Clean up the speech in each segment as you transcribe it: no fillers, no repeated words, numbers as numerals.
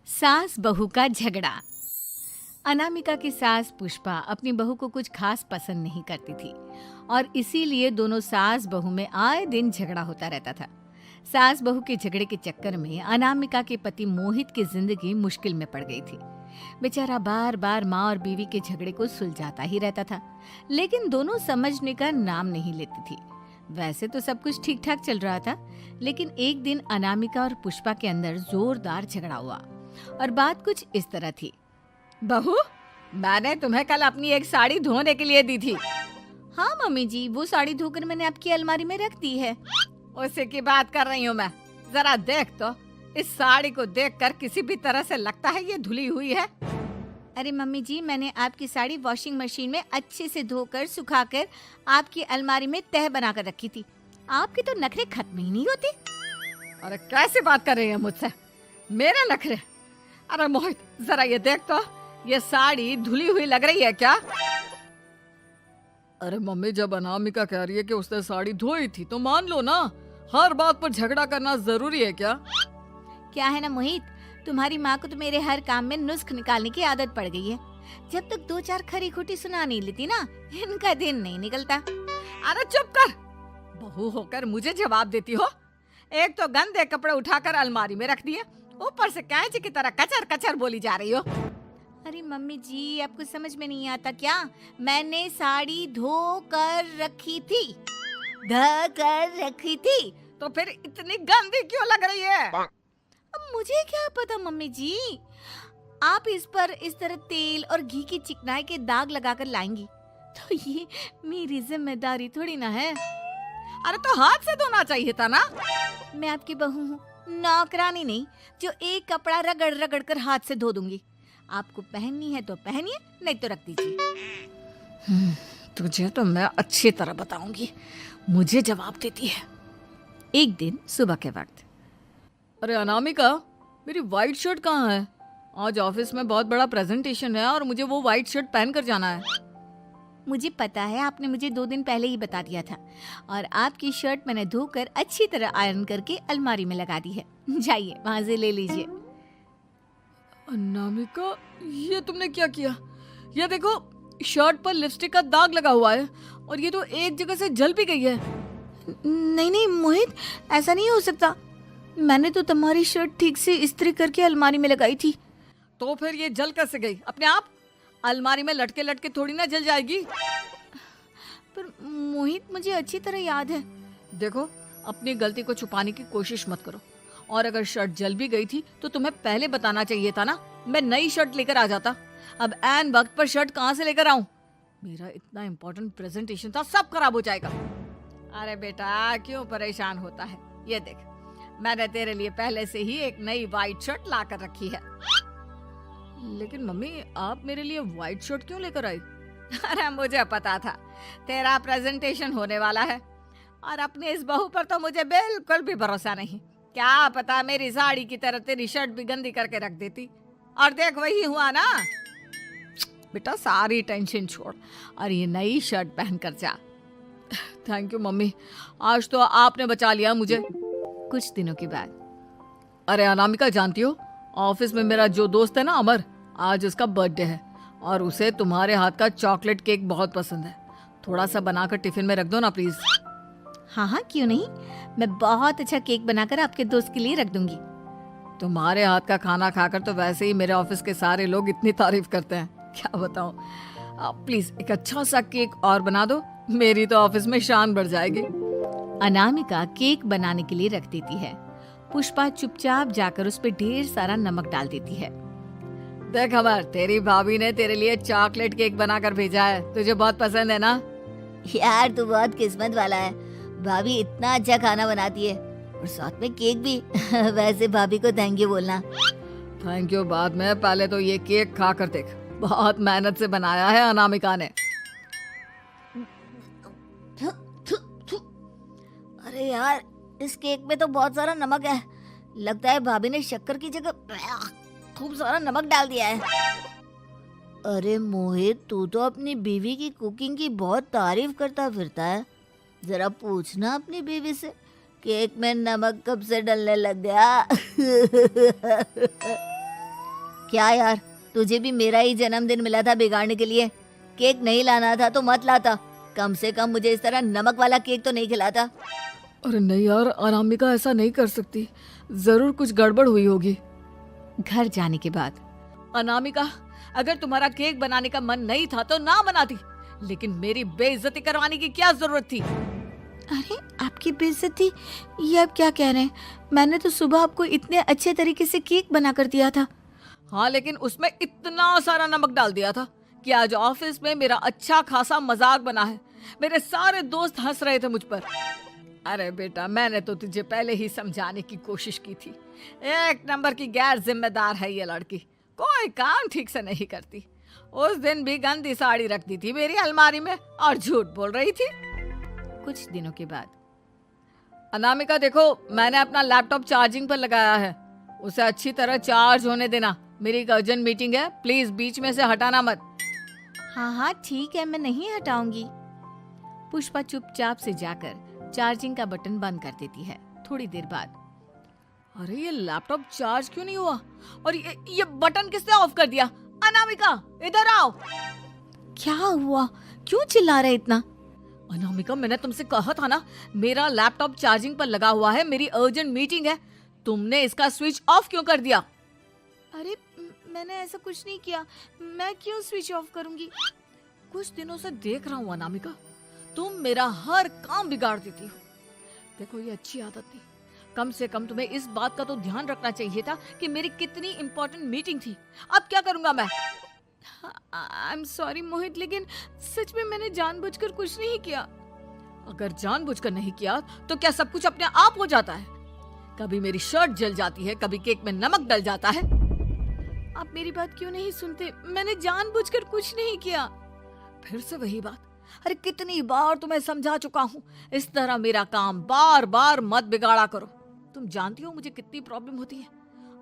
सास बहू का झगड़ा। अनामिका की सास पुष्पा अपनी बहू को कुछ खास पसंद नहीं करती थी और इसीलिए दोनों सास बहू में आए दिन झगड़ा होता रहता था। सास बहू के झगड़े के चक्कर में अनामिका के पति मोहित की जिंदगी मुश्किल में पड़ गई थी। बेचारा बार बार माँ और बीवी के झगड़े को सुलझाता ही रहता था, लेकिन दोनों समझने का नाम नहीं लेती थी। वैसे तो सब कुछ ठीक ठाक चल रहा था, लेकिन एक दिन अनामिका और पुष्पा के अंदर जोरदार झगड़ा हुआ और बात कुछ इस तरह थी। बहू, मैंने तुम्हें कल अपनी एक साड़ी धोने के लिए दी थी। हाँ मम्मी जी, वो साड़ी धोकर मैंने आपकी अलमारी में रख दी है। उसी की बात कर रही हूँ मैं। जरा देख तो, इस साड़ी को देखकर किसी भी तरह से लगता है ये धुली हुई है। अरे मम्मी जी, मैंने आपकी साड़ी वॉशिंग मशीन में अच्छे से धोकर सुखाकर आपकी अलमारी में तह बनाकर रखी थी। आपके तो नखरे खत्म ही नहीं होते। अरे कैसी बात कर रही है मुझसे? मेरे नखरे? अरे मोहित, जरा ये देख तो, ये साड़ी धुली हुई लग रही है क्या? अरे मम्मी, जब अनामिका कह रही है कि उसने साड़ी धोई थी तो मान लो ना। हर बात पर झगड़ा करना जरूरी है क्या? क्या है ना मोहित, तुम्हारी माँ को तो मेरे हर काम में नुस्ख निकालने की आदत पड़ गई है। जब तक दो चार खरी खोटी सुना नहीं लेती ना, इनका दिन नहीं निकलता। अरे चुप कर, बहू होकर मुझे जवाब देती हो। एक तो गंदे कपड़े उठाकर अलमारी में रख दिए, ऊपर से कैंची की तरह कचर कचर बोली जा रही हो। अरे मम्मी जी, आपको समझ में नहीं आता क्या? मैंने साड़ी धो कर रखी थी। तो फिर इतनी गंदी क्यों लग रही है? अब मुझे क्या पता मम्मी जी, आप इस पर इस तरह तेल और घी की चिकनाई के दाग लगाकर लाएंगी तो ये मेरी जिम्मेदारी थोड़ी ना है। अरे तो हाथ से धोना चाहिए था ना। मैं आपकी बहू हूँ, नौकरानी नहीं जो एक कपड़ा रगड़ रगड़ कर हाथ से धो दूंगी। आपको पहननी है तो पहनिए, नहीं तो रख दीजिए। तुझे तो मैं अच्छी तरह बताऊंगी, मुझे जवाब देती है। एक दिन सुबह के वक्त, अरे अनामिका, मेरी व्हाइट शर्ट कहाँ है? आज ऑफिस में बहुत बड़ा प्रेजेंटेशन है और मुझे वो व्हाइट शर्ट पहन कर जाना है। मुझे पता है, आपने मुझे 2 दिन पहले ही बता दिया था और आपकी शर्ट मैंने धोकर अच्छी तरह आयरन करके अलमारी में लगा दी है। जाइए वहां से ले लीजिए। अनामिका, ये तुमने क्या किया? ये देखो, शर्ट पर लिपस्टिक का दाग लगा हुआ है और ये तो एक जगह से जल भी गई है। नहीं नहीं मोहित, ऐसा नहीं हो सकता। मैंने तो तुम्हारी शर्ट ठीक से इस्त्री करके अलमारी में लगाई थी। तो फिर ये जल कैसे गई अपने आप? अलमारी में लटके लटके थोड़ी ना जल जाएगी। पर मोहित, मुझे अच्छी तरह याद है। देखो, अपनी गलती को छुपाने की कोशिश मत करो। और अगर शर्ट जल भी गई थी तो तुम्हें पहले बताना चाहिए था ना। मैं नई शर्ट लेकर आ जाता। अब ऐन वक्त पर शर्ट कहाँ से लेकर आऊं? मेरा इतना इम्पोर्टेंट प्रेजेंटेशन था, सब खराब हो जाएगा। अरे बेटा, क्यों परेशान होता है? ये देख, मैंने तेरे लिए पहले से ही एक नई व्हाइट शर्ट ला कर रखी है। लेकिन मम्मी, आप मेरे लिए व्हाइट शर्ट क्यों लेकर आई? अरे मुझे पता था तेरा प्रेजेंटेशन होने वाला है और अपनी इस बहू पर तो मुझे बिल्कुल भी भरोसा नहीं। क्या पता मेरी साड़ी की तरह तेरी शर्ट भी गंदी करके रख देती। और देख, वही हुआ ना। बेटा, सारी टेंशन छोड़ और ये नई शर्ट पहन कर जा। थैंक यू मम्मी, आज तो आपने बचा लिया मुझे। कुछ दिनों के बाद, अरे अनामिका, जानती हो, ऑफिस में मेरा जो दोस्त है ना अमर, आज उसका बर्थडे है और उसे तुम्हारे हाथ का चॉकलेट केक बहुत पसंद है। थोड़ा सा बनाकर टिफिन में रख दो ना प्लीज। हाँ हाँ, क्यों नहीं। मैं बहुत अच्छा केक बनाकर आपके दोस्त के लिए रख दूंगी। तुम्हारे हाथ का खाना खाकर तो वैसे ही मेरे ऑफिस के सारे लोग इतनी तारीफ करते हैं, क्या बताऊं। प्लीज एक अच्छा सा केक और बना दो, मेरी तो ऑफिस में शान बढ़ जाएगी। अनामिका केक बनाने के लिए रख देती है। पुष्पा चुपचाप जाकर उस पे ढेर सारा नमक डाल देती है। देख अमर, तेरी भाभी ने तेरे लिए चॉकलेट केक बनाकर भेजा है, तुझे बहुत पसंद है ना? यार, तू बहुत किस्मत वाला है। भाभी इतना अच्छा खाना बनाती है और साथ में केक भी। वैसे भाभी को थैंक यू बोलना। थैंक यू बाद में, पहले तो ये केक खा कर देख। बहुत मेहनत से बनाया है अनामिका ने। अरे यार, इस केक में तो बहुत सारा नमक है। लगता है भाभी ने शक्कर की जगह खूब सारा नमक डाल दिया है। अरे मोहित, तू तो अपनी बीवी की कुकिंग की बहुत तारीफ करता फिरता है। जरा पूछना अपनी बीवी से, केक में नमक कब से डलने लग गया। क्या यार, तुझे भी मेरा ही जन्मदिन मिला था बिगाड़ने के लिए? केक नहीं लाना था तो मत लाता, कम से कम मुझे इस तरह नमक वाला केक तो नहीं खिलाता। अरे नहीं यार, अनामिका ऐसा नहीं कर सकती, जरूर कुछ गड़बड़ हुई होगी। घर जाने के बाद अनामिका, अगर तुम्हारा केक बनाने का मन नहीं था तो ना बनाती, लेकिन मेरी बेइज्जती करवाने की क्या जरूरत थी? अरे आपकी बेइज्जती, ये आप क्या कह रहे हैं? मैंने तो सुबह आपको इतने अच्छे तरीके से केक बना कर दिया था। हाँ, लेकिन उसमें इतना सारा नमक डाल दिया था कि आज ऑफिस में मेरा अच्छा खासा मजाक बना है। मेरे सारे दोस्त हंस रहे थे मुझ पर। अरे बेटा, मैंने तो तुझे पहले ही समझाने की कोशिश की थी। एक नंबर की गैर जिम्मेदार है ये लड़की, कोई काम ठीक से नहीं करती। उस दिन भी गंदी साड़ी रख दी थी मेरी अलमारी में और झूठ बोल रही थी। कुछ दिनों के बाद अनामिका देखो, मैंने अपना लैपटॉप चार्जिंग पर लगाया है, उसे अच्छी तरह चार्ज होने देना। मेरी एक अर्जेंट मीटिंग है, प्लीज बीच में से हटाना मत। हाँ हाँ ठीक है, मैं नहीं हटाऊंगी। पुष्पा चुपचाप से जाकर चार्जिंग का बटन बंद कर देती है। थोड़ी देर बाद अरे ये लैपटॉप चार्ज क्यों नहीं हुआ? और ये बटन किसने ऑफ कर दिया? अनामिका इधर आओ। क्या हुआ? क्यों चिल्ला रहे इतना? अनामिका, मैंने तुमसे कहा था ना, मेरा लैपटॉप चार्जिंग पर लगा हुआ है, मेरी अर्जेंट मीटिंग है। तुमने इसका स्विच ऑफ क्यों कर दिया? अरे मैंने ऐसा कुछ नहीं किया, मैं क्यों स्विच ऑफ करूंगी? कुछ दिनों से देख रहा हूँ अनामिका, तुम मेरा हर काम बिगाड़ देती हो। देखो ये अच्छी आदत नहीं, कम से कम तुम्हें इस बात का तो ध्यान रखना चाहिए था कि मेरी कितनी इंपॉर्टेंट मीटिंग थी। अब क्या करूंगा मैं? आई एम सॉरी मोहित, लेकिन सच में मैंने जानबूझकर कुछ नहीं किया। अगर जानबूझकर नहीं किया तो क्या सब कुछ अपने आप हो जाता है? कभी मेरी शर्ट जल जाती है, कभी केक में नमक डल जाता है। आप मेरी बात क्यों नहीं सुनते? मैंने जानबूझकर कुछ नहीं किया। फिर से वही बात। अरे कितनी बार तुम्हें समझा चुका हूँ, इस तरह मेरा काम बार बार मत बिगाड़ा करो। तुम जानती हो मुझे कितनी प्रॉब्लम होती है।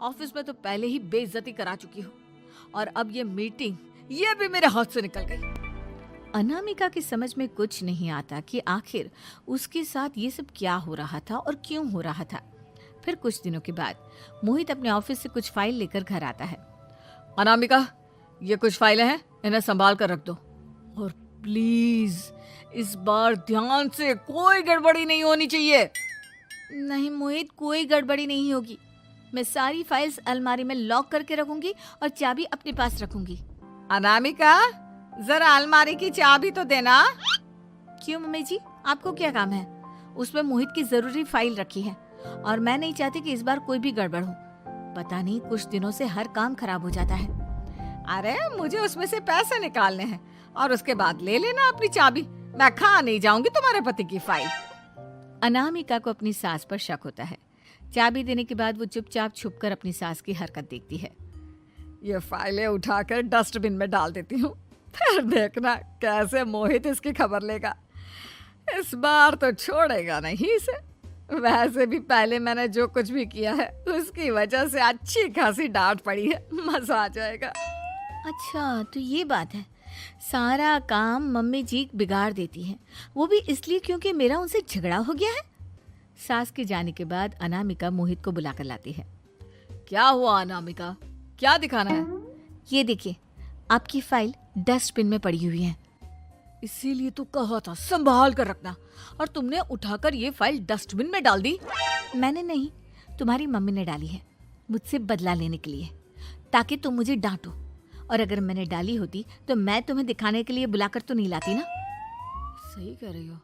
ऑफिस में तो पहले ही बेइज्जती करा चुकी हो, और अब ये मीटिंग, ये भी मेरे हाथ से निकल गई। अनामिका की समझ में कुछ नहीं आता कि आखिर उसके साथ ये सब क्या हो रहा था और क्यों हो रहा था। फिर कुछ दिनों के बाद मोहित अपने ऑफिस से कुछ फाइल लेकर घर आता है। अनामिका, ये कुछ फाइलें हैं, इन्हें संभाल कर रख दो, और प्लीज इस बार ध्यान से, कोई गड़बड़ी नहीं होनी चाहिए। नहीं मोहित, कोई गड़बड़ी नहीं होगी। मैं सारी फाइल्स अलमारी में लॉक करके रखूंगी और चाबी अपने पास रखूंगी। अनामिका, जरा अलमारी की चाबी तो देना। क्यों मम्मी जी, आपको क्या काम है? उसमें मोहित की जरूरी फाइल रखी है और मैं नहीं चाहती कि इस बार कोई भी गड़बड़ हो। पता नहीं कुछ दिनों से हर काम खराब हो जाता है। अरे मुझे उसमें से पैसे निकालने हैं और उसके बाद ले लेना अपनी चाबी। मैं खा नहीं जाऊंगी तुम्हारे पति की फाइल। अनामिका को अपनी सास पर शक होता है। चाबी देने के बाद वो चुपचाप छुपकर अपनी सास की हरकत देखती है। ये फाइलें उठाकर डस्टबिन में डाल देती हूँ, फिर देखना कैसे मोहित इसकी खबर लेगा। इस बार तो छोड़ेगा नहीं इसे। वैसे भी पहले मैंने जो कुछ भी किया है उसकी वजह से अच्छी खासी डांट पड़ी है, मजा आ जाएगा। अच्छा तो ये बात है, सारा काम मम्मी जी बिगाड़ देती हैं, वो भी इसलिए क्योंकि मेरा उनसे झगड़ा हो गया है। सास के जाने के बाद अनामिका मोहित को बुलाकर लाती है। क्या हुआ अनामिका, क्या दिखाना है? ये देखिए, आपकी फाइल डस्टबिन में पड़ी हुई है। इसीलिए तो कहा था संभाल कर रखना, और तुमने उठाकर ये फाइल डस्टबिन में डाल दी। मैंने नहीं, तुम्हारी मम्मी ने डाली है, मुझसे बदला लेने के लिए, ताकि तुम मुझे डांटो। और अगर मैंने डाली होती तो मैं तुम्हें दिखाने के लिए बुलाकर तो नहीं लाती ना। सही कह रही हो,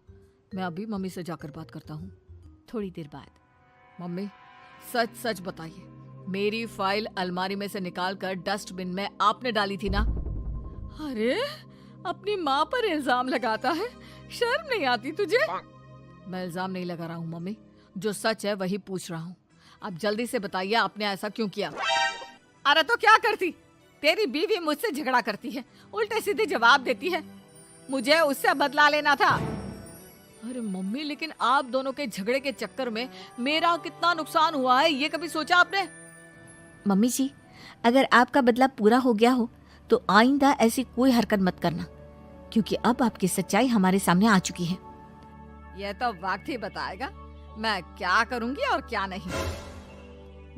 मैं अभी मम्मी से जाकर बात करता हूँ। थोड़ी देर बाद, मम्मी सच सच बताइए, मेरी फाइल अलमारी में से निकाल कर डस्टबिन में आपने डाली थी ना? अरे अपनी माँ पर इल्जाम लगाता है, शर्म नहीं आती तुझे? मैं इल्जाम नहीं लगा रहा हूँ मम्मी, जो सच है वही पूछ रहा हूँ। आप जल्दी से बताइए आपने ऐसा क्यों किया? अरे तो क्या करती, तेरी बीवी मुझसे झगड़ा करती है, उल्टे सीधे जवाब देती है, मुझे उससे बदला लेना था। अरे मम्मी, लेकिन आप दोनों के झगड़े के चक्कर में मेरा कितना नुकसान हुआ है, ये कभी सोचा आपने? मम्मी जी, अगर आपका बदला पूरा हो गया हो तो आइंदा ऐसी कोई हरकत मत करना, क्योंकि अब आपकी सच्चाई हमारे सामने आ चुकी है। यह तो वक्त ही बताएगा मैं क्या करूंगी और क्या नहीं।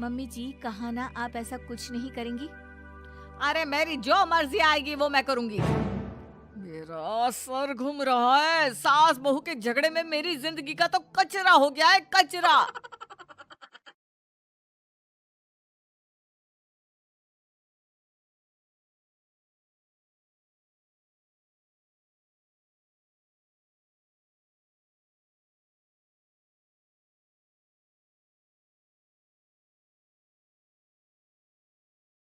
मम्मी जी, कहा ना आप ऐसा कुछ नहीं करेंगी। अरे मेरी जो मर्जी आएगी वो मैं करूंगी। मेरा सर घूम रहा है। सास बहू के झगड़े में मेरी जिंदगी का तो कचरा हो गया है, कचरा।